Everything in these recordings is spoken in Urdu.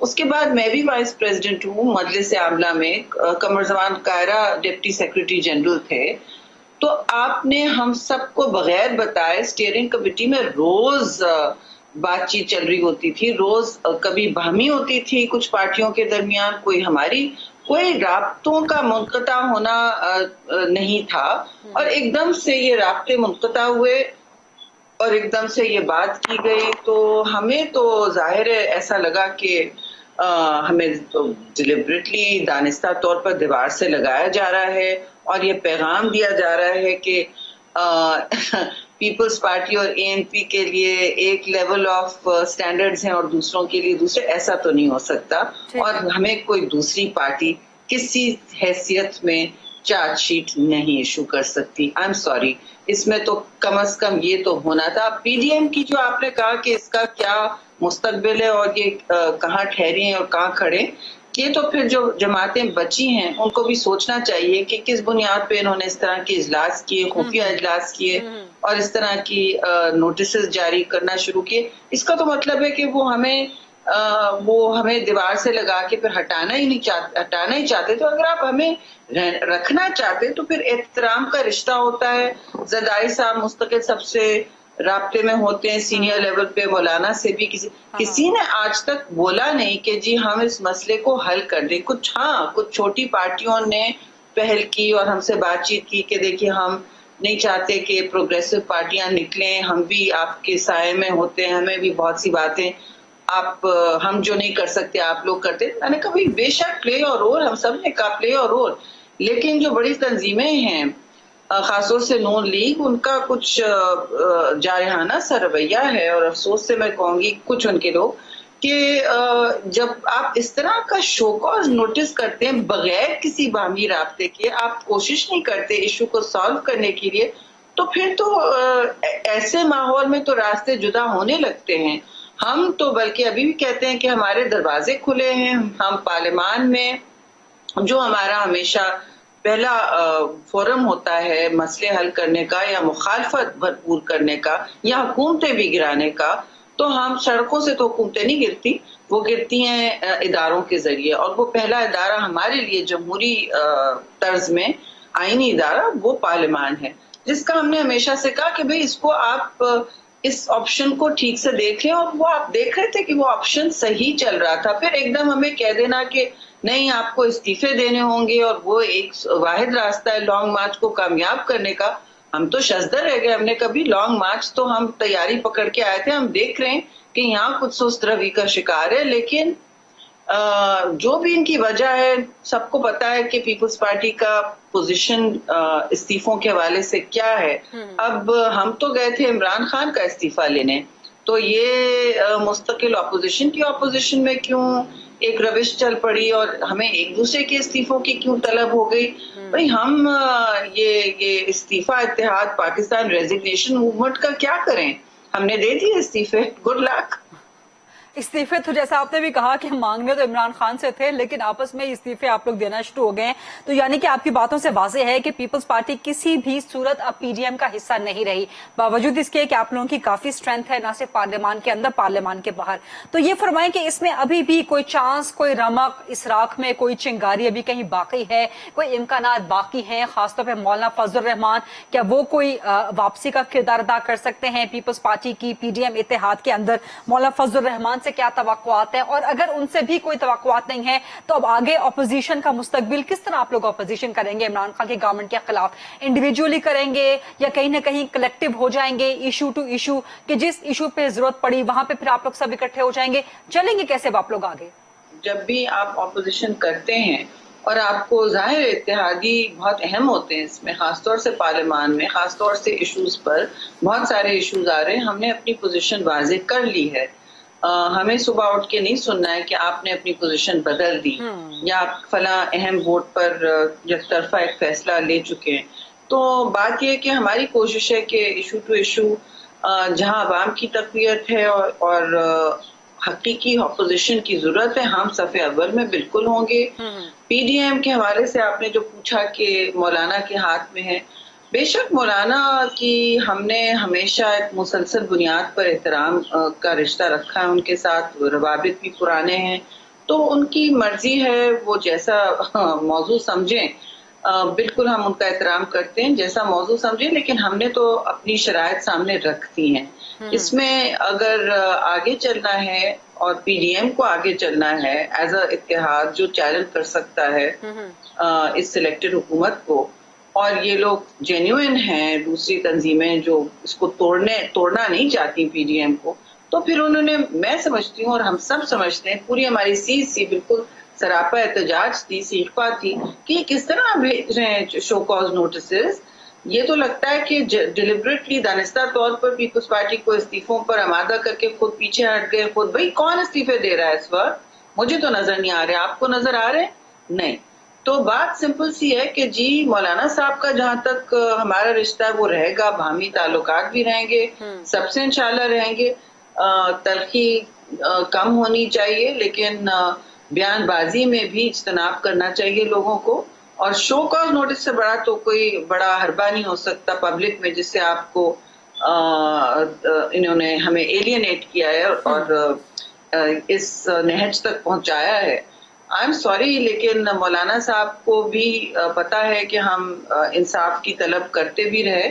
اس کے بعد میں بھی وائس پریزیڈنٹ ہوں مجلس عاملہ میں، قمر زمان قاہرہ ڈپٹی سیکرٹری جنرل تھے. تو آپ نے ہم سب کو بغیر بتائے اسٹیئرنگ کمیٹی میں روز بات چیت چل رہی ہوتی تھی، روز کبھی باہمی ہوتی تھی کچھ پارٹیوں کے درمیان، کوئی رابطوں کا منقطع ہونا نہیں تھا. اور ایک دم سے یہ رابطے منقطع ہوئے اور ایک دم سے یہ بات کی گئی، تو ہمیں تو ظاہر ہے ایسا لگا کہ ہمیں تو ڈیلیبریٹلی دانستہ طور پر دیوار سے لگایا جا رہا ہے اور یہ پیغام دیا جا رہا ہے کہ پیپلز پارٹی اور اے این پی کے لیے ایک لیول آف سٹینڈرڈز ہیں اور دوسروں کے لیے دوسرے. ایسا تو نہیں ہو سکتا، اور ہمیں کوئی دوسری پارٹی کسی حیثیت میں چارج شیٹ نہیں ایشو کر سکتی. آئی ایم سوری، اس میں تو کم از کم یہ تو ہونا تھا. پی ڈی ایم کی جو آپ نے کہا کہ اس کا کیا مستقبل ہے اور یہ کہاں ٹھہری ہیں اور کہاں کھڑے، یہ تو پھر جو جماعتیں بچی ہیں ان کو بھی سوچنا چاہیے کہ کس بنیاد پہ انہوں نے اس طرح کے اجلاس کیے، خفیہ اجلاس کیے اور اس طرح کی نوٹسز جاری کرنا شروع کیے. اس کا تو مطلب ہے کہ وہ ہمیں دیوار سے لگا کے پھر ہٹانا ہی چاہتے. تو اگر آپ ہمیں رکھنا چاہتے تو پھر احترام کا رشتہ ہوتا ہے. زرداری صاحب مستقل سب سے رابطے میں ہوتے ہیں سینئر لیول پہ، مولانا سے بھی کسی نے آج تک بولا نہیں کہ جی ہم اس مسئلے کو حل کر دیں. کچھ چھوٹی پارٹیوں نے پہل کی اور ہم سے بات چیت کی کہ دیکھیے ہم نہیں چاہتے کہ پروگریسو پارٹیاں نکلیں، ہم بھی آپ کے سائے میں ہوتے ہیں، ہمیں بھی بہت سی باتیں ہم جو نہیں کر سکتے آپ لوگ کرتے. میں نے کہا بے شک پلے اور رول، ہم سب نے کہا پلے اور رول، لیکن جو بڑی تنظیمیں ہیں خاص طور سے نون لیگ، ان کا کچھ جارحانہ سا رویہ ہے. اور افسوس سے میں کہوں گی کچھ ان کے لوگ کہ جب آپ اس طرح کا شو کاز نوٹس کرتے ہیں بغیر کسی باہمی رابطے کے، آپ کوشش نہیں کرتے ایشو کو سالو کرنے کے لیے، تو پھر تو ایسے ماحول میں تو راستے جدا ہونے لگتے ہیں. ہم تو بلکہ ابھی بھی کہتے ہیں کہ ہمارے دروازے کھلے ہیں. ہم پارلیمان میں جو ہمارا ہمیشہ پہلا فورم ہوتا ہے مسئلے حل کرنے کا یا مخالفت بھرپور کرنے کا یا حکومتیں بھی گرانے کا، تو ہم سڑکوں سے تو حکومتیں نہیں گرتی، وہ گرتی ہیں اداروں کے ذریعے. اور وہ پہلا ادارہ ہمارے لیے جمہوری طرز میں آئینی ادارہ وہ پارلیمان ہے، جس کا ہم نے ہمیشہ سے کہا کہ بھئی اس کو آپ اس آپشن کو ٹھیک سے دیکھ لیں. اور وہ آپ دیکھ رہے تھے کہ وہ آپشن صحیح چل رہا تھا. پھر ایک دم ہمیں کہہ دینا کہ نہیں آپ کو استعفے دینے ہوں گے اور وہ ایک واحد راستہ ہے لانگ مارچ کو کامیاب کرنے کا. ہم تو شزدر رہ گئے. ہم نے کبھی لانگ مارچ تو ہم تیاری پکڑ کے آئے تھے، ہم دیکھ رہے ہیں کہ یہاں کچھ سست روی کا شکار ہے. لیکن جو بھی ان کی وجہ ہے، سب کو پتا ہے کہ پیپلز پارٹی کا پوزیشن استعفوں کے حوالے سے کیا ہے. اب ہم تو گئے تھے عمران خان کا استعفیٰ لینے، تو یہ مستقل اپوزیشن کی اپوزیشن میں کیوں ایک روش چل پڑی اور ہمیں ایک دوسرے کے استعفوں کی کیوں طلب ہو گئی. بھئی ہم یہ استعفیٰ اتحاد پاکستان ریزگنیشن موومنٹ کا کیا کریں؟ ہم نے دے دیے استعفے، گڈ لک. استعفے تو جیسا آپ نے بھی کہا کہ مانگنے تو عمران خان سے تھے، لیکن آپس میں استعفے آپ لوگ دینا شروع ہو گئے ہیں. تو یعنی کہ آپ کی باتوں سے واضح ہے کہ پیپلز پارٹی کسی بھی صورت اب پی ڈی ایم کا حصہ نہیں رہی، باوجود اس کے کہ آپ لوگوں کی کافی اسٹرینتھ ہے، نہ صرف پارلیمان کے اندر، پارلیمان کے باہر. تو یہ فرمائیں کہ اس میں ابھی بھی کوئی چانس، کوئی رمق، اس راکھ میں کوئی چنگاری ابھی کہیں باقی ہے، کوئی امکانات باقی ہیں؟ خاص طور پہ مولانا فضل الرحمان، کیا وہ کوئی واپسی کا کردار ادا کر سکتے ہیں پیپلز پارٹی کی پی ڈی ایم اتحاد کے اندر؟ مولانا فضل الرحمان سے کیا توقعات ہیں؟ اور اگر ان سے بھی کوئی توقعات نہیں ہے تو اب آگے اپوزیشن کا مستقبل کس طرح آپ لوگ اپوزیشن کریں گے عمران خان کی گورنمنٹ کے خلاف؟ انڈیویجولی کریں گے یا کہیں نہ کہیں کلیکٹیو ہو جائیں گے، ایشو ٹو ایشو، کہ جس ایشو پہ ضرورت پڑی وہاں پہ پھر آپ لوگ سب اکٹھے ہو جائیں گے؟ چلیں گے کیسے آپ لوگ آگے؟ جب بھی آپ اپوزیشن کرتے ہیں اور آپ کو ظاہر اتحادی بہت اہم ہوتے ہیں اس میں، خاص طور سے پارلیمان میں، خاص طور سے ایشوز پر بہت سارے ایشوز آ رہے ہیں. ہم نے اپنی پوزیشن واضح کر لی ہے. ہمیں صبح اٹھ کے نہیں سننا ہے کہ آپ نے اپنی پوزیشن بدل دی یا آپ فلاں اہم ووٹ پر یک طرفہ ایک فیصلہ لے چکے ہیں. تو بات یہ ہے کہ ہماری کوشش ہے کہ ایشو ٹو ایشو جہاں عوام کی تقویت ہے اور حقیقی اپوزیشن کی ضرورت ہے، ہم صف اول میں بالکل ہوں گے. پی ڈی ایم کے حوالے سے آپ نے جو پوچھا کہ مولانا کے ہاتھ میں ہے، بے شک مولانا کی ہم نے ہمیشہ ایک مسلسل بنیاد پر احترام کا رشتہ رکھا ہے ان کے ساتھ، روابط بھی پرانے ہیں. تو ان کی مرضی ہے، وہ جیسا موضوع سمجھیں، بالکل ہم ان کا احترام کرتے ہیں، جیسا موضوع سمجھیں، لیکن ہم نے تو اپنی شرائط سامنے رکھتی ہیں۔ اس میں اگر آگے چلنا ہے اور پی ڈی ایم کو آگے چلنا ہے ایز اے اتحاد جو چیلنج کر سکتا ہے اس سلیکٹڈ حکومت کو، اور یہ لوگ جینیوئن ہیں دوسری تنظیمیں جو اس کو توڑنا نہیں چاہتی پی ڈی ایم کو، تو پھر انہوں نے، میں سمجھتی ہوں اور ہم سب سمجھتے ہیں، پوری ہماری سی بالکل سراپا احتجاج تھی، سیخپا تھی کہ کس طرح بھیج رہے ہیں شو کاز نوٹسز۔ یہ تو لگتا ہے کہ ڈیلیبریٹلی دانستہ طور پر پیپلز پارٹی کو استعفوں پر آمادہ کر کے خود پیچھے ہٹ گئے خود۔ بھائی کون استعفے دے رہا ہے اس وقت؟ مجھے تو نظر نہیں آ رہے، آپ کو نظر آ رہے؟ نہیں۔ تو بات سمپل سی ہے کہ جی مولانا صاحب کا جہاں تک ہمارا رشتہ ہے وہ رہے گا، باہمی تعلقات بھی رہیں گے، سب سے انشاءاللہ رہیں گے، تلخی کم ہونی چاہیے، لیکن بیان بازی میں بھی اجتناب کرنا چاہیے لوگوں کو، اور شو کاز نوٹس سے بڑا تو کوئی بڑا حربہ نہیں ہو سکتا پبلک میں جس سے آپ کو انہوں نے ہمیں ایلینیٹ کیا ہے اور اس نہج تک پہنچایا ہے۔ آئی ایم سوری، لیکن مولانا صاحب کو بھی پتا ہے کہ ہم انصاف کی طلب کرتے بھی رہے،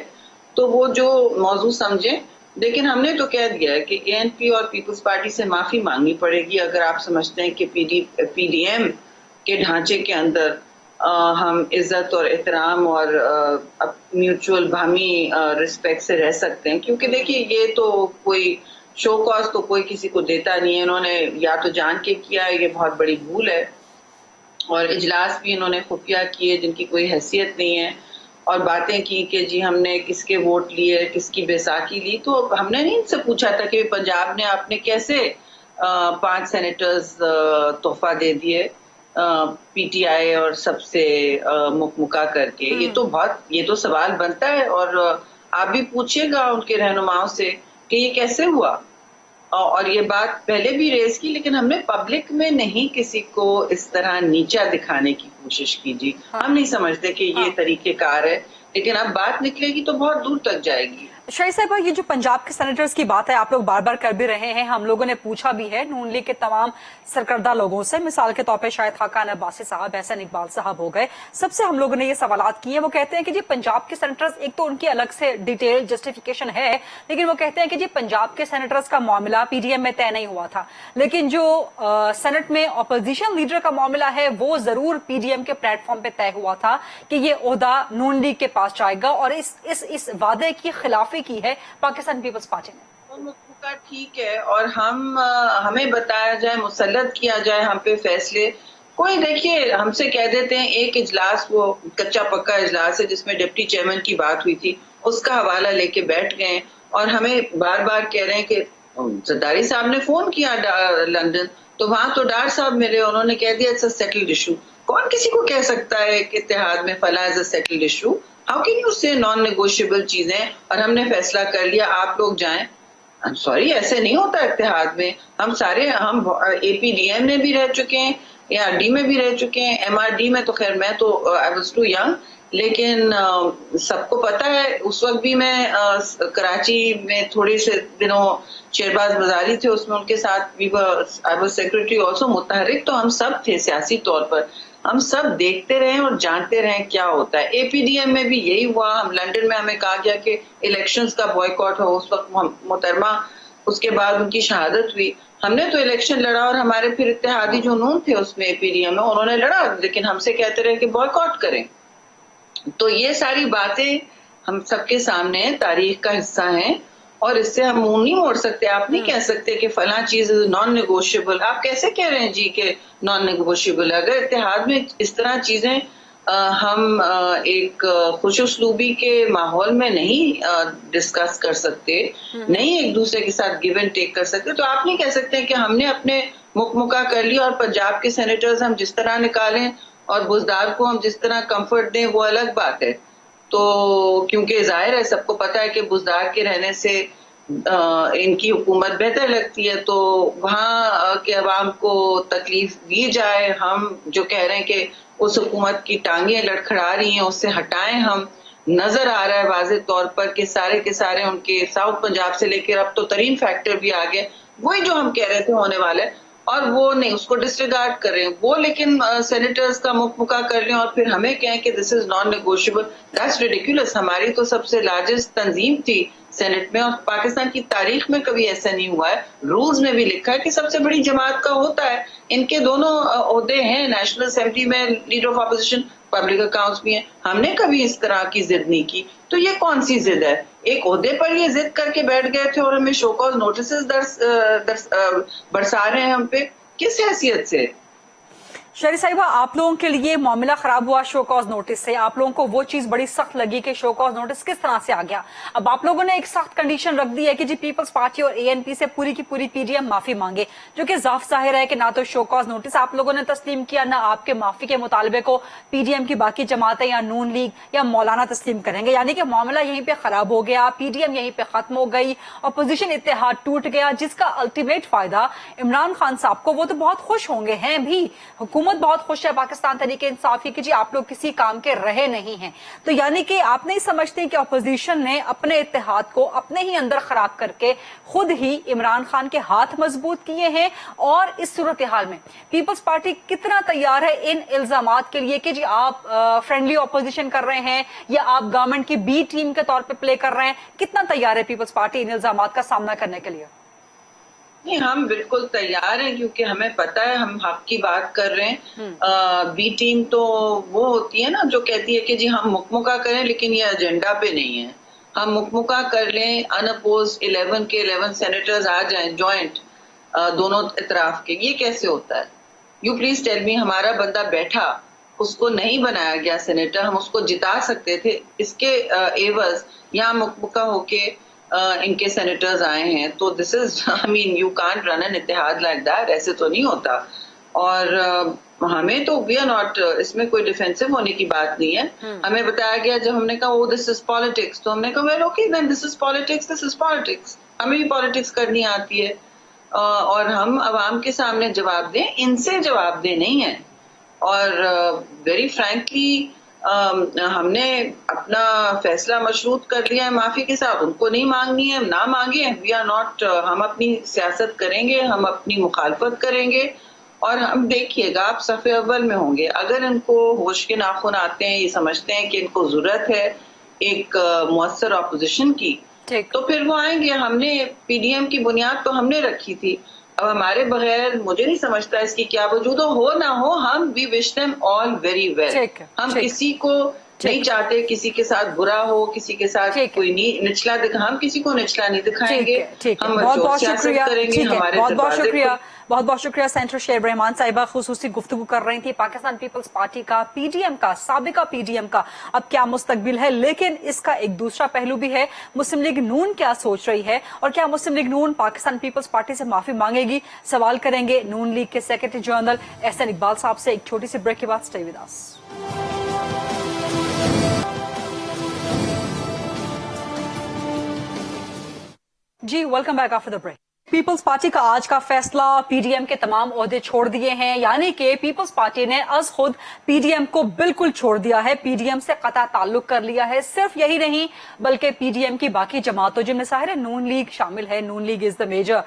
تو وہ جو موضوع سمجھیں، لیکن ہم نے تو کہہ دیا ہے کہ اے این پی اور پیپلز پارٹی سے معافی مانگنی پڑے گی اگر آپ سمجھتے ہیں کہ پی ڈی ایم کے ڈھانچے کے اندر ہم عزت اور احترام اور میوچول باہمی رسپیکٹ سے رہ سکتے ہیں، کیونکہ دیکھیے یہ تو کوئی شو کاز تو کوئی کسی کو دیتا نہیں ہے، انہوں نے یا تو جان کے کیا ہے، یہ بہت بڑی بھول ہے، اور اجلاس بھی انہوں نے خفیہ کیے جن کی کوئی حیثیت نہیں ہے، اور باتیں کی کہ جی ہم نے کس کے ووٹ لیے، کس کی بیساکھی لی، تو ہم نے نہیں ان سے پوچھا تھا کہ پنجاب نے آپ نے کیسے 5 سینیٹرز تحفہ دے دیے پی ٹی آئی اور سب سے مکمکا کر کے، یہ تو سوال بنتا ہے، اور آپ بھی پوچھیے گا ان کے رہنماؤں سے کہ یہ کیسے ہوا، اور یہ بات پہلے بھی ریز کی، لیکن ہم نے پبلک میں نہیں کسی کو اس طرح نیچا دکھانے کی کوشش کی جی، ہم نہیں سمجھتے کہ یہ طریقہ کار ہے، لیکن اب بات نکلے گی تو بہت دور تک جائے گی۔ شاہد صاحبہ، یہ جو پنجاب کے سینیٹرز کی بات ہے آپ لوگ بار بار کر بھی رہے ہیں، ہم لوگوں نے پوچھا بھی ہے نون لیگ کے تمام سرکردہ لوگوں سے، مثال کے طور پہ شاید خاقان عباسی صاحب، احسن اقبال صاحب ہو گئے، سب سے ہم لوگوں نے یہ سوالات کیے ہیں۔ وہ کہتے ہیں کہ جی پنجاب کے سینیٹرز، ایک تو ان کی الگ سے ڈیٹیل جسٹیفیکیشن ہے، لیکن وہ کہتے ہیں کہ جی پنجاب کے سینیٹرز کا معاملہ پی ڈی ایم میں طے نہیں ہوا تھا، لیکن جو سینٹ میں اپوزیشن لیڈر کا معاملہ ہے وہ ضرور پی ڈی ایم کے پلیٹ فارم پہ طے ہوا تھا کہ یہ عہدہ نون لیگ کے پاس جائے گا، اور اس وعدے کی خلافی کی ہے پاکستان پیپلز پارٹی نے۔ ٹھیک ہے، اور ہمیں بتایا جائے، مسلط کیا جائے ہم پہ فیصلے، کوئی دیکھیے ہم سے کہہ دیتے ہیں ایک اجلاس، وہ کچا پکا اجلاس ہے جس میں ڈپٹی چیئرمین کی بات ہوئی تھی، اس کا حوالہ لے کے بیٹھ گئے، اور ہمیں بار بار کہہ رہے ہیں کہ زرداری صاحب نے فون کیا لندن، تو وہاں تو ڈار صاحب ملے، انہوں نے کہہ دیا اٹس اے سیٹلڈ ایشو۔ کون کسی کو کہہ سکتا ہے کہ اتحاد میں فلاں is a settled issue? How can you say non negotiable چیزیں، اور ہم نے فیصلہ کر لیا آپ لوگ جائیں؟ سوری، ایسے نہیں ہوتا اتحاد میں، ہم اے پی ڈی ایم میں بھی رہ چکے ہیں، اے آر ڈی میں بھی رہ چکے ہیں، ایم آر ڈی میں تو خیر میں تو آئی واز ٹو ینگ، لیکن سب کو پتا ہے اس وقت بھی میں کراچی میں تھوڑے سے دنوں شہباز بزاری تھے، اس میں ان کے ساتھ آئی واز سیکرٹری آلسو، متحرک تو ہم سب تھے سیاسی طور پر، ہم سب دیکھتے رہے اور جانتے رہے کیا ہوتا ہے۔ اے پی ڈی ایم میں بھی یہی ہوا، ہم لندن میں ہمیں کہا گیا کہ الیکشنز کا بوائیکاٹ ہو، اس وقت محترمہ اس کے بعد ان کی شہادت ہوئی، ہم نے تو الیکشن لڑا، اور ہمارے پھر اتحادی جو نون تھے اس میں اے پی ڈی ایم میں، انہوں نے لڑا، لیکن ہم سے کہتے رہے کہ بوائیکاٹ کریں۔ تو یہ ساری باتیں ہم سب کے سامنے تاریخ کا حصہ ہیں، اور اس سے ہم منہ نہیں موڑ سکتے۔ آپ نہیں کہہ سکتے کہ فلاں چیز نان نیگوشیبل، آپ کیسے کہہ رہے ہیں جی کہ نان نیگوشیبل ہے؟ اگر اتحاد میں اس طرح چیزیں ہم ایک خوش اسلوبی کے ماحول میں نہیں ڈسکس کر سکتے، نہیں ایک دوسرے کے ساتھ گیو اینڈ ٹیک کر سکتے، تو آپ نہیں کہہ سکتے کہ ہم نے اپنے مکمکا کر لیا اور پنجاب کے سینیٹرز ہم جس طرح نکالیں اور بزدار کو ہم جس طرح کمفرٹ دیں، وہ الگ بات ہے۔ تو کیونکہ ظاہر ہے سب کو پتا ہے کہ بزدار کے رہنے سے ان کی حکومت بہتر لگتی ہے، تو وہاں کے عوام کو تکلیف دی جائے، ہم جو کہہ رہے ہیں کہ اس حکومت کی ٹانگیں لڑکھڑا رہی ہیں اس سے ہٹائیں، ہم نظر آ رہا ہے واضح طور پر کہ سارے کے سارے ان کے ساؤتھ پنجاب سے لے کر اب تو ترین فیکٹر بھی آ گئے، وہی جو ہم کہہ رہے تھے ہونے والا ہے، اور وہ نہیں اس کو ڈسریگارڈ کر رہے ہیں وہ, لیکن سینیٹرز کا مکہ کر رہے ہیں اور پھر ہمیں کہیں کہ دس از نان نیگوشیبل. That's ridiculous. ہماری تو سب سے لارجسٹ تنظیم تھی سینٹ میں, اور پاکستان کی تاریخ میں کبھی ایسا نہیں ہوا ہے. رولز میں بھی لکھا ہے کہ سب سے بڑی جماعت کا ہوتا ہے. ان کے دونوں عہدے ہیں, نیشنل اسمبلی میں leader of opposition, public accounts بھی ہیں. ہم نے کبھی اس طرح کی ضد نہیں کی. تو یہ کون سی ضد ہے؟ ایک عہدے پر یہ ضد کر کے بیٹھ گئے تھے اور ہمیں شو کاز نوٹسز برسا رہے ہیں ہم پہ. کس حیثیت سے؟ شہری صاحبہ, آپ لوگوں کے لیے معاملہ خراب ہوا شو کاز نوٹس سے, آپ لوگوں کو وہ چیز بڑی سخت لگی کہ شو کاز نوٹس کس طرح سے آ گیا. اب آپ لوگوں نے ایک سخت کنڈیشن رکھ دی ہے کہ جی پیپلز پارٹی اور اے این پی سے پوری کی پوری پی ڈی ایم معافی مانگے, جو کہ صاف ظاہر ہے کہ نہ تو شو کاز نوٹس آپ لوگوں نے تسلیم کیا, نہ آپ کے معافی کے مطالبے کو پی ڈی ایم کی باقی جماعتیں یا نون لیگ یا مولانا تسلیم کریں گے. یعنی کہ معاملہ یہیں پہ خراب ہو گیا, پی ڈی ایم یہیں پہ ختم ہو گئی, اپوزیشن اتحاد ٹوٹ گیا, جس کا الٹیمیٹ فائدہ عمران خان صاحب کو, وہ تو بہت خوش ہوں گے, ہیں بھی, حکومت بہت خوش ہے پاکستان تحریک انصاف کی جی آپ لوگ کسی کام کے رہے نہیں ہیں. تو یعنی کہ آپ نہیں سمجھتے کہ اپوزیشن نے اپنے اتحاد کو اپنے ہی اندر خراب کر کے خود ہی عمران خان کے ہاتھ مضبوط کیے ہیں, اور اس صورتحال میں پیپلز پارٹی کتنا تیار ہے ان الزامات کے لیے کہ جی آپ فرینڈلی اپوزیشن کر رہے ہیں یا آپ گورنمنٹ کی بی ٹیم کے طور پہ پلے کر رہے ہیں, کتنا تیار ہے پیپلز پارٹی ان الزامات کا سامنا کرنے کے لیے؟ نہیں, ہم بالکل تیار ہیں, کیونکہ ہمیں پتا ہے ہم حق کی بات کر رہے ہیں. بی ٹیم تو وہ ہوتی ہے نا جو کہتی ہے کہ جی ہم مکمکہ کریں لیکن یہ ایجنڈا پہ نہیں ہے. ہم مکمکہ کر لیں, ان اپوز 11 کے 11 سینیٹرز آ جائیں جوائنٹ دونوں اطراف کے, یہ کیسے ہوتا ہے؟ You please tell me. ہمارا بندہ بیٹھا, اس کو نہیں بنایا گیا سینیٹر, ہم اس کو جتا سکتے تھے, اس کے ایوز یہاں مکمکہ ہو کے ان کے سینیٹرز آئے ہیں. تو دس از آئی مین یو کانٹ رن این اتحاد لائک دیٹ. ایسے تو نہیں ہوتا. اور ہمیں تو وی آر ناٹ, اس میں کوئی ڈیفینسو ہونے کی بات نہیں ہے. ہمیں بتایا گیا جب ہم نے کہا وہ دس از پالیٹکس, تو ہم نے کہا well okay then this is politics, this is politics. ہمیں بھی پالیٹکس کرنی آتی ہے, اور ہم عوام کے سامنے جواب دیں, ان سے جواب دیں نہیں ہے. اور ویری فرینکلی ہم نے اپنا فیصلہ مشروط کر لیا ہے معافی کے ساتھ. ان کو نہیں مانگنی ہے, نہ مانگے. وی آر ناٹ, ہم اپنی سیاست کریں گے, ہم اپنی مخالفت کریں گے, اور ہم دیکھیے گا آپ صف اول میں ہوں گے. اگر ان کو ہوش کے ناخن آتے ہیں, یہ سمجھتے ہیں کہ ان کو ضرورت ہے ایک مؤثر اپوزیشن کی, تو پھر وہ آئیں گے. ہم نے پی ڈی ایم کی بنیاد تو ہم نے رکھی تھی. اب ہمارے بغیر مجھے نہیں سمجھتا اس کی کیا وجود ہو نہ ہو. ہم وی وش دیم آل ویری ویل. ہم کسی کو نہیں چاہتے کسی کے ساتھ برا ہو, کسی کے ساتھ کوئی نچلا ہم کسی کو نچلا نہیں دکھائیں گے. ہم بہت بہت سیاست شکریہ. کریں گے. ہمارے بہت بہت دروازے شکریہ, بہت بہت شکریہ. سینٹر شیب رحمان صاحبہ خصوصی گفتگو کر رہی تھی. پاکستان پیپلز پارٹی کا, پی ڈی ایم کا, سابقہ پی ڈی ایم کا اب کیا مستقبل ہے, لیکن اس کا ایک دوسرا پہلو بھی ہے. مسلم لیگ نون کیا سوچ رہی ہے, اور کیا مسلم لیگ نون پاکستان پیپلز پارٹی سے معافی مانگے گی؟ سوال کریں گے نون لیگ کے سیکرٹری جنرل احسن اقبال صاحب سے. ایک چھوٹی سی بریک کے بعد اسٹے ود اس. جی welcome back after the break. Peoples Party کا آج کا فیصلہ, پی ڈی ایم کے تمام عہدے چھوڑ دیے ہیں, یعنی کہ پیپلز پارٹی نے از خود پی ڈی ایم کو بالکل چھوڑ دیا ہے, پی ڈی ایم سے قطع تعلق کر لیا ہے. صرف یہی نہیں بلکہ پی ڈی ایم کی باقی جماعتوں جن میں ظاہر نون لیگ شامل ہے, نون League is the major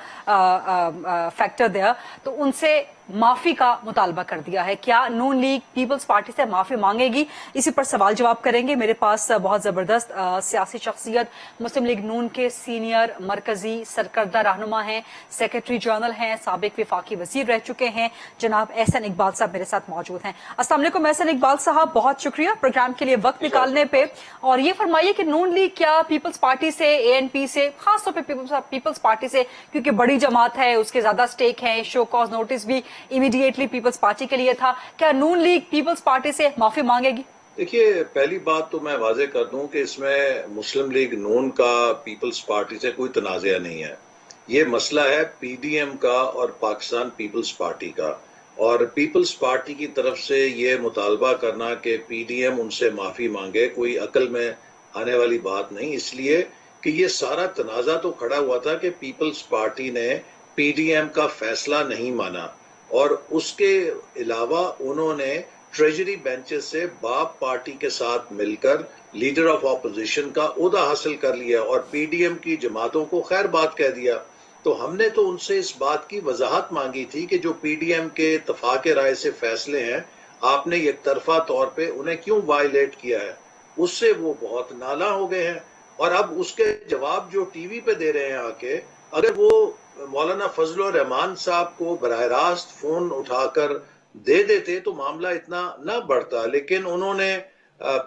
factor there, تو ان سے معافی کا مطالبہ کر دیا ہے. کیا نون لیگ پیپلز پارٹی سے معافی مانگے گی؟ اسی پر سوال جواب کریں گے. میرے پاس بہت زبردست سیاسی شخصیت, مسلم لیگ نون کے سینئر مرکزی سرکردہ رہنما ہیں, سیکرٹری جنرل ہیں, سابق وفاقی وزیر رہ چکے ہیں, جناب احسن اقبال صاحب میرے ساتھ موجود ہیں. السلام علیکم احسن اقبال صاحب, بہت شکریہ پروگرام کے لیے وقت نکالنے پہ. اور یہ فرمائیے کہ نون لیگ کیا پیپلز پارٹی سے, اے این پی سے, خاص طور پہ پیپلز پارٹی سے, کیونکہ بڑی جماعت ہے, اس کے زیادہ سٹیک ہیں, شو کاز نوٹس بھی امیڈیٹلی پیپلز پارٹی کے لیے تھا, کیا نون لیگ پیپلز پارٹی سے معافی مانگے گی؟ دیکھیے, پہلی بات تو میں واضح کر دوں کہ اس میں مسلم لیگ نون کا پیپلز پارٹی سے کوئی تنازعہ نہیں ہے. یہ مسئلہ ہے پی ڈی ایم کا اور پاکستان پیپلز پارٹی کا, اور پیپلز پارٹی کی طرف سے یہ مطالبہ کرنا کہ پی ڈی ایم ان سے معافی مانگے کوئی عقل میں آنے والی بات نہیں, اس لیے کہ یہ سارا تنازع تو کھڑا ہوا تھا کہ پیپلز پارٹی نے پی ڈی ایم کا فیصلہ نہیں مانا, اور اس کے علاوہ انہوں نے ٹریجری بینچز سے باپ پارٹی کے ساتھ مل کر لیڈر آف اپوزیشن کا عہدہ حاصل کر لیا اور پی ڈی ایم کی جماعتوں کو خیر بات کہہ دیا. تو ہم نے تو ان سے اس بات کی وضاحت مانگی تھی کہ جو پی ڈی ایم کے اتفاق رائے سے فیصلے ہیں آپ نے یک طرفہ طور پہ انہیں کیوں وائلیٹ کیا ہے. اس سے وہ بہت نالاں ہو گئے ہیں، اور اب اس کے جواب جو ٹی وی پہ دے رہے ہیں آ کے، اگر وہ مولانا فضل الرحمان صاحب کو براہ راست فون اٹھا کر دے دیتے تو معاملہ اتنا نہ بڑھتا. لیکن انہوں نے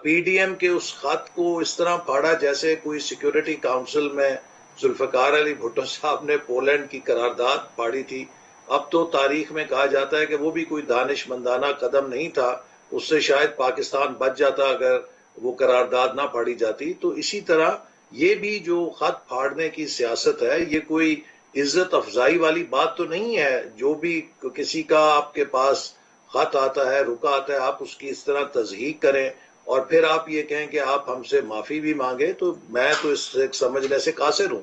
پی ڈی ایم کے اس خط کو اس طرح پھاڑا جیسے کوئی سیکیورٹی کاؤنسل میں ذوالفقار علی بھٹو صاحب نے پولینڈ کی قرارداد پھاڑی تھی. اب تو تاریخ میں کہا جاتا ہے کہ وہ بھی کوئی دانش مندانہ قدم نہیں تھا، اس سے شاید پاکستان بچ جاتا اگر وہ قرارداد نہ پھاڑی جاتی. تو اسی طرح یہ بھی جو خط پھاڑنے کی سیاست ہے، یہ کوئی عزت افزائی والی بات تو نہیں ہے. جو بھی کسی کا آپ کے پاس خط آتا ہے، رکا آتا ہے، آپ اس کی اس طرح تصحیح کریں اور پھر آپ یہ کہیں کہ آپ ہم سے معافی بھی مانگیں، تو میں تو اس سے سمجھنے سے قاصر ہوں.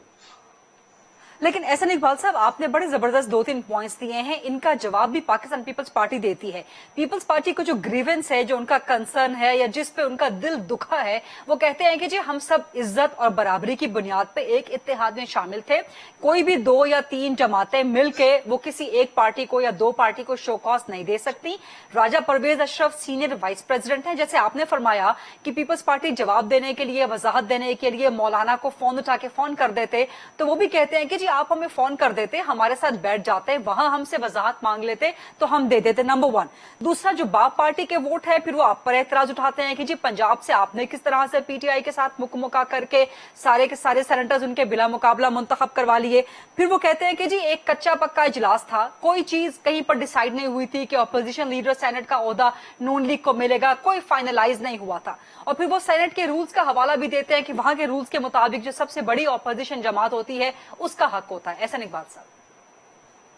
لیکن احسن اقبال صاحب، آپ نے بڑے زبردست 2-3 پوائنٹس دیے ہیں، ان کا جواب بھی پاکستان پیپلز پارٹی دیتی ہے. پیپلز پارٹی کو جو گریونس ہے، جو ان کا کنسرن ہے یا جس پہ ان کا دل دکھا ہے، وہ کہتے ہیں کہ جی ہم سب عزت اور برابری کی بنیاد پہ ایک اتحاد میں شامل تھے. کوئی بھی 2 یا 3 جماعتیں مل کے وہ کسی ایک پارٹی کو یا 2 پارٹی کو شو کاز نہیں دے سکتی. راجہ پرویز اشرف سینئر وائس پریزیڈنٹ ہیں، جیسے آپ نے فرمایا کہ پیپلز پارٹی جواب دینے کے لیے، وضاحت دینے کے لیے مولانا کو فون اٹھا کے فون کر دیتے، تو وہ بھی کہتے ہیں کہ جی آپ ہمیں فون کر دیتے، ہمارے ساتھ بیٹھ جاتے، وہاں ہم سے وضاحت مانگ لیتے تو ہم دے دیتے. نمبر 1. دوسرا، جو باپ پارٹی کے ووٹ ہے، پھر وہ آپ پر اعتراض اٹھاتے ہیں کہ جی پنجاب سے آپ نے کس طرح سے پی ٹی آئی کے ساتھ مکمکا کر کے سارے کے سارے سینیٹرز ان کے بلا مقابلہ منتخب کروا لیے. پھر وہ کہتے ہیں کہ جی ایک کچا پکا اجلاس تھا، کوئی چیز کہیں پر ڈیسائیڈ نہیں ہوئی تھی کہ اپوزیشن لیڈر سینٹ کا عہدہ نون لیگ کو ملے گا، کوئی فائنلائز نہیں ہوا تھا. اور پھر وہ سینٹ کے رولز کا حوالہ بھی دیتے ہیں کہ وہاں کے رولز کے مطابق جو سب سے بڑی اپوزیشن جماعت ہوتی ہے اس کا حق ہوتا ہے. ایسا اقبال صاحب،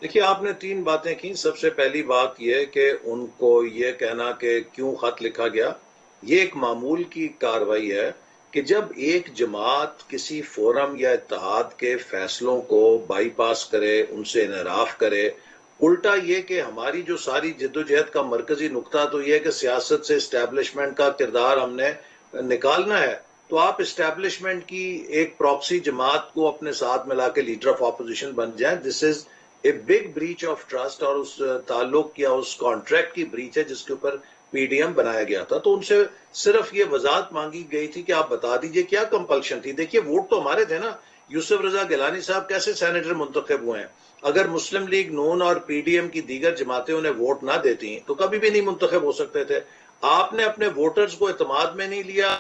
دیکھیے آپ نے 3 باتیں کی. سب سے پہلی بات یہ کہ ان کو یہ کہنا کہ کیوں خط لکھا گیا، یہ ایک معمول کی کارروائی ہے کہ جب ایک جماعت کسی فورم یا اتحاد کے فیصلوں کو بائی پاس کرے، ان سے انحراف کرے، الٹا یہ کہ ہماری جو ساری جدوجہد کا مرکزی نقطہ تو یہ ہے کہ سیاست سے اسٹیبلشمنٹ کا کردار ہم نے نکالنا ہے، تو آپ اسٹیبلشمنٹ کی ایک پراکسی جماعت کو اپنے ساتھ ملا کے لیڈر آف اپوزیشن بن جائیں. This is a big breach of trust, اور اس تعلق یا اس کانٹریکٹ کی بریچ ہے جس کے اوپر پی ڈی ایم بنایا گیا تھا. تو ان سے صرف یہ وضاحت مانگی گئی تھی کہ آپ بتا دیجئے کیا کمپلشن تھی. دیکھیے ووٹ تو ہمارے تھے نا. یوسف رضا گیلانی صاحب کیسے سینیٹر منتخب ہوئے ہیں؟ اگر مسلم لیگ نون اور پی ڈی ایم کی دیگر جماعتیں انہیں ووٹ نہ دیتی تو کبھی بھی نہیں منتخب ہو سکتے تھے. آپ نے اپنے ووٹرز کو اعتماد میں نہیں لیا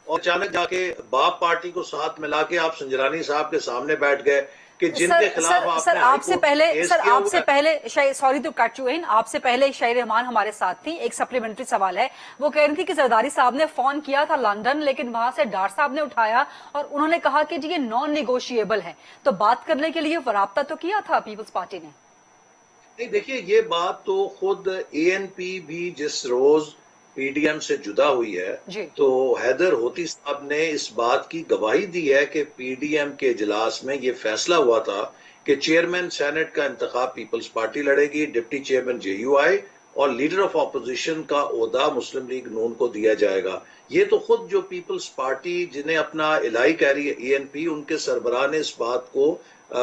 اور اچانک جا کے باپ پارٹی کو ساتھ ملا کے آپ سنجرانی صاحب کے سامنے بیٹھ گئے کہ جن کے خلاف آپ سے پہلے sorry to cut you in, آپ سے پہلے شاہی رحمان ہمارے ساتھ تھی. ایک سپلیمنٹری سوال ہے، وہ کہہ رہی تھی کہ زرداری صاحب نے فون کیا تھا لندن، لیکن وہاں سے ڈار صاحب نے اٹھایا اور انہوں نے کہا کہ جی یہ نان نیگوشیبل ہے، تو بات کرنے کے لیے رابطہ تو کیا تھا پیپلز پارٹی نے. نہیں دیکھیے یہ بات تو خود اے این پی بھی جس روز پی ڈی ایم سے جدا ہوئی ہے جی. تو حیدر ہوتی صاحب نے اس بات کی گواہی دی ہے کہ پی ڈی ایم کے اجلاس میں یہ فیصلہ ہوا تھا کہ چیئرمین سینٹ کا انتخاب پیپلز پارٹی لڑے گی، ڈپٹی چیئرمین جے یو آئی اور لیڈر آف اپوزیشن کا عہدہ مسلم لیگ نون کو دیا جائے گا. یہ تو خود جو پیپلز پارٹی جنہیں اپنا الہی کہہ رہی ہے اے این پی، ان کے سربراہ نے اس بات کو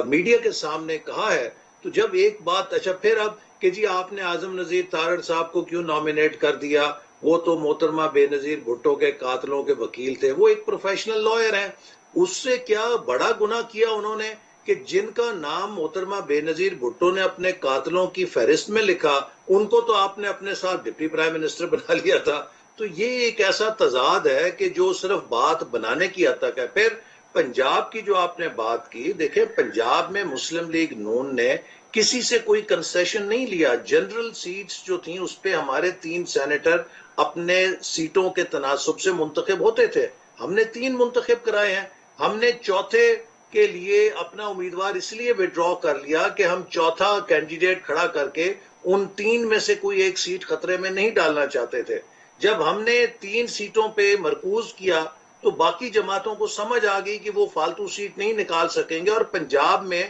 میڈیا کے سامنے کہا ہے. تو جب ایک بات اچھا پھر اب کہ جی آپ نے اعظم نذیر تارڑ صاحب کو کیوں نامینیٹ کر دیا، وہ تو محترمہ بے نظیر بھٹو کے قاتلوں کے وکیل تھے، وہ ایک پروفیشنل لائر ہیں، اس سے کیا بڑا گناہ کیا انہوں نے کہ جن کا نام محترمہ بے نظیر بھٹو نے اپنے قاتلوں کی فہرست میں لکھا ان کو تو آپ نے اپنے ساتھ ڈپٹی پرائم منسٹر بنا لیا تھا. تو یہ ایک ایسا تضاد ہے کہ جو صرف بات بنانے کی حد تک ہے. پھر پنجاب کی جو آپ نے بات کی، دیکھیں پنجاب میں مسلم لیگ نون نے کسی سے کوئی کنسیشن نہیں لیا. جنرل سیٹس جو تھیں اس پہ ہمارے 3 سینیٹر اپنے سیٹوں کے تناسب سے منتخب ہوتے تھے. ہم نے 3 منتخب کرائے ہیں. ہم نے چوتھے کے لیے اپنا امیدوار اس لیے وڈرا کر لیا کہ ہم چوتھا کینڈیڈیٹ کھڑا کر کے ان 3 میں سے کوئی ایک سیٹ خطرے میں نہیں ڈالنا چاہتے تھے. جب ہم نے 3 سیٹوں پہ مرکوز کیا تو باقی جماعتوں کو سمجھ آ گئی کہ وہ فالتو سیٹ نہیں نکال سکیں گے. اور پنجاب میں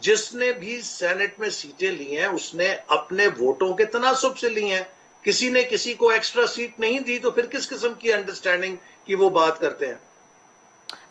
جس نے بھی سینٹ میں سیٹیں لی ہیں اس نے اپنے ووٹوں کے تناسب سے لی ہیں، کسی نے کسی کو ایکسٹرا سیٹ نہیں دی. تو پھر کس قسم کی انڈرسٹینڈنگ کی وہ بات کرتے ہیں؟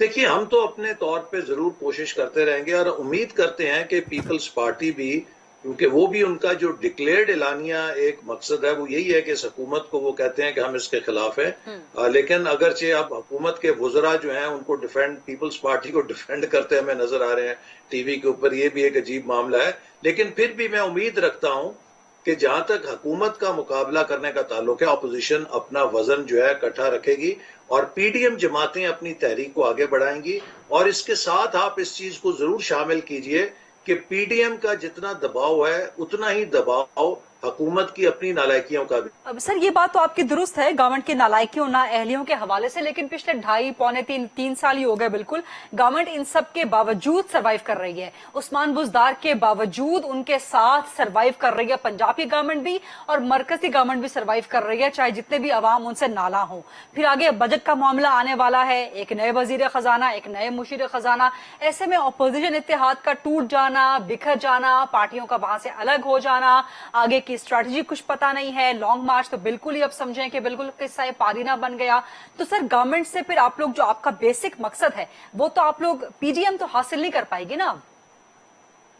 دیکھیے ہم تو اپنے طور پہ ضرور کوشش کرتے رہیں گے اور امید کرتے ہیں کہ پیپلز پارٹی بھی، کیونکہ وہ بھی ان کا جو ڈکلیئرڈ اعلانیہ ایک مقصد ہے وہ یہی ہے کہ اس حکومت کو وہ کہتے ہیں کہ ہم اس کے خلاف ہیں، لیکن اگرچہ اب حکومت کے وزراء جو ہیں ان کو ڈیفینڈ، پیپلز پارٹی کو ڈیفینڈ کرتے ہمیں نظر آ رہے ہیں ٹی وی کے اوپر، یہ بھی ایک عجیب معاملہ ہے، لیکن پھر بھی میں امید رکھتا ہوں کہ جہاں تک حکومت کا مقابلہ کرنے کا تعلق ہے اپوزیشن اپنا وزن جو ہے اکٹھا رکھے گی اور پی ڈی ایم جماعتیں اپنی تحریک کو آگے بڑھائیں گی، اور اس کے ساتھ آپ اس چیز کو ضرور شامل کیجئے کہ پی ڈی ایم کا جتنا دباؤ ہے اتنا ہی دباؤ حکومت کی اپنی نالائکیوں کا بھی۔ اب سر یہ بات تو آپ کی درست ہے گورنمنٹ کی نالائکیوں نااہلیوں کے حوالے سے، لیکن پچھلے 2.5-3 سال ہی ہو گئے بالکل گورنمنٹ ان سب کے باوجود سروائیو کر رہی ہے، عثمان بزدار کے باوجود ان کے ساتھ سروائیو کر رہی ہے پنجاب کی گورنمنٹ بھی اور مرکزی گورنمنٹ بھی سروائیو کر رہی ہے، چاہے جتنے بھی عوام ان سے نالاں ہوں۔ پھر آگے بجٹ کا معاملہ آنے والا ہے، ایک نئے وزیر خزانہ، ایک نئے مشیر خزانہ، ایسے میں اپوزیشن اتحاد کا ٹوٹ جانا، بکھر جانا، پارٹیوں کا وہاں سے الگ ہو جانا، آگے کی اسٹریٹجی کچھ پتہ نہیں ہے، لانگ مارچ تو بالکل ہی اب سمجھیں کہ بالکل قصہ پارینہ بن گیا۔ تو سر گورنمنٹ سے پھر آپ لوگ جو آپ کا بیسک مقصد ہے وہ تو آپ لوگ پی ڈی ایم تو حاصل نہیں کر پائے گی نا؟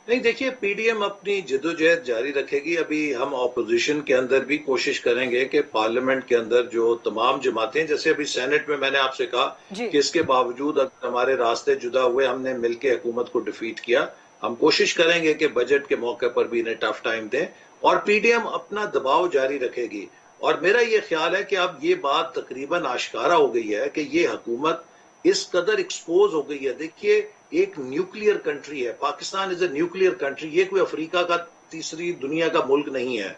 نہیں دیکھیے پی ڈی ایم اپنی جدوجہد جاری رکھے گی، ابھی ہم اپوزیشن کے اندر بھی کوشش کریں گے کہ پارلیمنٹ کے اندر جو تمام جماعتیں، جیسے ابھی سینٹ میں نے آپ سے کہا جی کہ اس کے باوجود اگر ہمارے راستے جدا ہوئے، ہم نے مل کے حکومت کو ڈیفیٹ کیا، ہم کوشش کریں گے کہ بجٹ کے موقع پر بھی انہیں ٹف ٹائم دیں اور پی ڈی ایم اپنا دباؤ جاری رکھے گی۔ اور میرا یہ خیال ہے کہ اب یہ بات تقریباً آشکارا ہو گئی ہے کہ یہ حکومت اس قدر ایکسپوز ہو گئی ہے۔ دیکھیے ایک نیوکلیئر کنٹری ہے پاکستان، از اے نیوکلیئر کنٹری، یہ کوئی افریقہ کا تیسری دنیا کا ملک نہیں ہے۔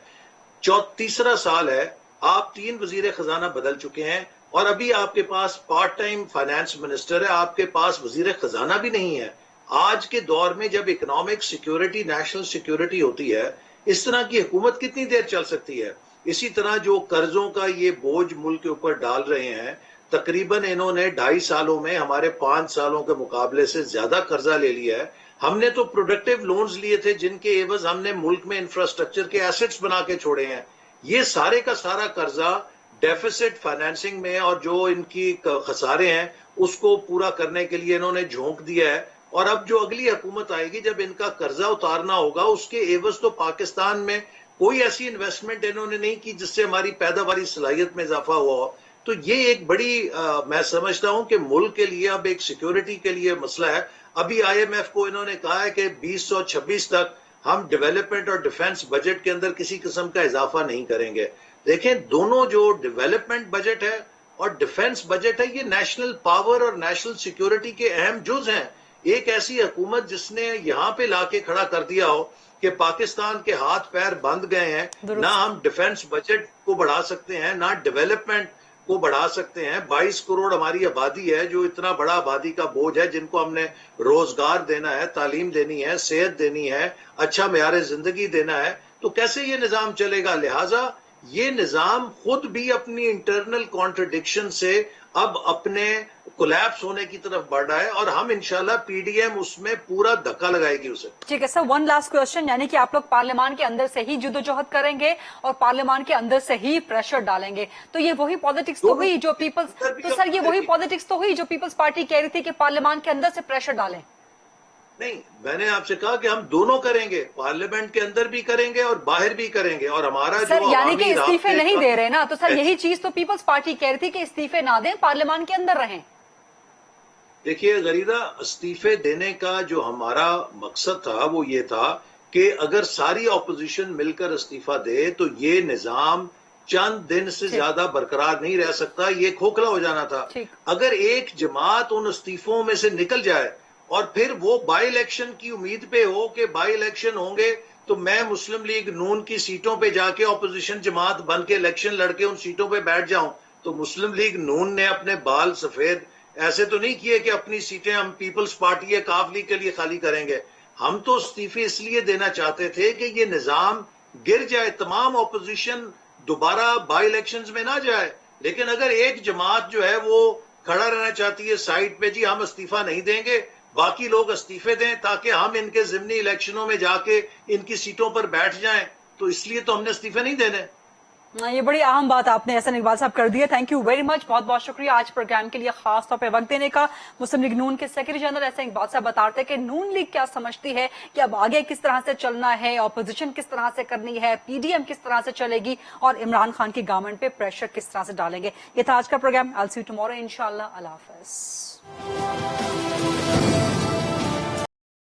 تیسرا سال ہے، آپ 3 وزیر خزانہ بدل چکے ہیں اور ابھی آپ کے پاس پارٹ ٹائم فائنانس منسٹر ہے، آپ کے پاس وزیر خزانہ بھی نہیں ہے۔ آج کے دور میں جب اکنامک سیکیورٹی، نیشنل سیکیورٹی ہوتی ہے، اس طرح کی حکومت کتنی دیر چل سکتی ہے؟ اسی طرح جو قرضوں کا یہ بوجھ ملک کے اوپر ڈال رہے ہیں، تقریباً انہوں نے 2.5 سالوں میں ہمارے 5 سالوں کے مقابلے سے زیادہ قرضہ لے لیا ہے۔ ہم نے تو پروڈکٹیو لونز لیے تھے جن کے عوض ہم نے ملک میں انفراسٹرکچر کے ایسٹس بنا کے چھوڑے ہیں۔ یہ سارے کا سارا قرضہ ڈیفیسٹ فائنینسنگ میں اور جو ان کی خسارے ہیں اس کو پورا کرنے کے لیے انہوں نے جھونک دیا ہے، اور اب جو اگلی حکومت آئے گی جب ان کا قرضہ اتارنا ہوگا اس کے عوض تو پاکستان میں کوئی ایسی انویسٹمنٹ انہوں نے نہیں کی جس سے ہماری پیداواری صلاحیت میں اضافہ ہوا ہو۔ تو یہ ایک بڑی میں سمجھتا ہوں کہ ملک کے لیے اب ایک سیکیورٹی کے لیے مسئلہ ہے۔ ابھی آئی ایم ایف کو انہوں نے کہا ہے کہ 2026 تک ہم ڈیولپمنٹ اور ڈیفنس بجٹ کے اندر کسی قسم کا اضافہ نہیں کریں گے۔ دیکھیں دونوں جو ڈیولپمنٹ بجٹ ہے اور ڈیفنس بجٹ ہے یہ نیشنل پاور اور نیشنل سیکیورٹی کے اہم جز ہیں۔ ایک ایسی حکومت جس نے یہاں پہ لا کے کھڑا کر دیا ہو کہ پاکستان کے ہاتھ پیر بند گئے ہیں، نہ ہم ڈیفنس بجٹ کو بڑھا سکتے ہیں نہ ڈیولپمنٹ کو بڑھا سکتے ہیں۔ 22 کروڑ ہماری آبادی ہے، جو اتنا بڑا آبادی کا بوجھ ہے، جن کو ہم نے روزگار دینا ہے، تعلیم دینی ہے، صحت دینی ہے، اچھا معیار زندگی دینا ہے، تو کیسے یہ نظام چلے گا؟ لہٰذا یہ نظام خود بھی اپنی انٹرنل کانٹرڈکشن سے اب اپنے کولیپس ہونے کی طرف بڑھ رہا ہے، اور ہم انشاءاللہ پی ڈی ایم اس میں پورا دھکا لگائے گی اسے۔ ٹھیک ہے سر، ون لاسٹ کوشچن، یعنی کہ آپ لوگ پارلیمان کے اندر سے ہی جدوجہد کریں گے اور پارلیمان کے اندر سے ہی پریشر ڈالیں گے، تو یہ وہی پالیٹکس تو ہوئی جو پیپلز، تو سر یہ وہی پالیٹکس تو ہوئی جو پیپلز پارٹی کہہ رہی تھی کہ پارلیمان کے اندر سے پریشر ڈالیں؟ نہیں، میں نے آپ سے کہا کہ ہم دونوں کریں گے، پارلیمنٹ کے اندر بھی کریں گے اور باہر بھی کریں گے، اور ہمارا سر جو یعنی کہ عوامی استعفے رابطے نہیں کا- دے رہے نا، تو سر یہی چیز تو پیپلز پارٹی کہہ رہی تھی کہ استعفے نہ دیں، پارلیمان کے اندر رہیں۔ دیکھیے غریدہ، استعفے دینے کا جو ہمارا مقصد تھا وہ یہ تھا کہ اگر ساری اپوزیشن مل کر استعفا دے تو یہ نظام چند دن سے زیادہ برقرار نہیں رہ سکتا، یہ کھوکھلا ہو جانا تھا۔ ٹھیک۔ اگر ایک جماعت ان استعفوں میں سے نکل جائے اور پھر وہ بائی الیکشن کی امید پہ ہو کہ بائی الیکشن ہوں گے تو میں مسلم لیگ نون کی سیٹوں پہ جا کے اپوزیشن جماعت بن کے الیکشن لڑ کے ان سیٹوں پہ بیٹھ جاؤں، تو مسلم لیگ نون نے اپنے بال سفید ایسے تو نہیں کیے کہ اپنی سیٹیں ہم پیپلز پارٹی یا کاف لیگ کے لیے خالی کریں گے۔ ہم تو استعفے اس لیے دینا چاہتے تھے کہ یہ نظام گر جائے، تمام اپوزیشن دوبارہ بائی الیکشنز میں نہ جائے۔ لیکن اگر ایک جماعت جو ہے وہ کھڑا رہنا چاہتی ہے سائٹ پہ، جی ہم استعفا نہیں دیں گے، باقی لوگ استعفے دیں تاکہ ہم ان کے ضمنی الیکشنوں میں جا کے ان کی سیٹوں پر بیٹھ جائیں، تو اس لیے تو ہم نے استعفے نہیں دینے۔ یہ بڑی اہم بات آپ نے احسن اقبال صاحب کر دی ہے. Thank you very much. بہت بہت شکریہ آج پروگرام کے لیے خاص طور پہ وقت دینے کا. مسلم لیگ نون کے سیکرٹری جنرل احسن اقبال صاحب بتاتے کہ نون لیگ کیا سمجھتی ہے کہ اب آگے کس طرح سے چلنا ہے, اپوزیشن کس طرح سے کرنی ہے, پی ڈی ایم کس طرح سے چلے گی اور عمران خان کی گورنمنٹ پہ پریشر کس طرح سے ڈالیں گے. یہ تھا آج کا programme. I'll see you tomorrow انشاءاللہ. اللہ حافظ.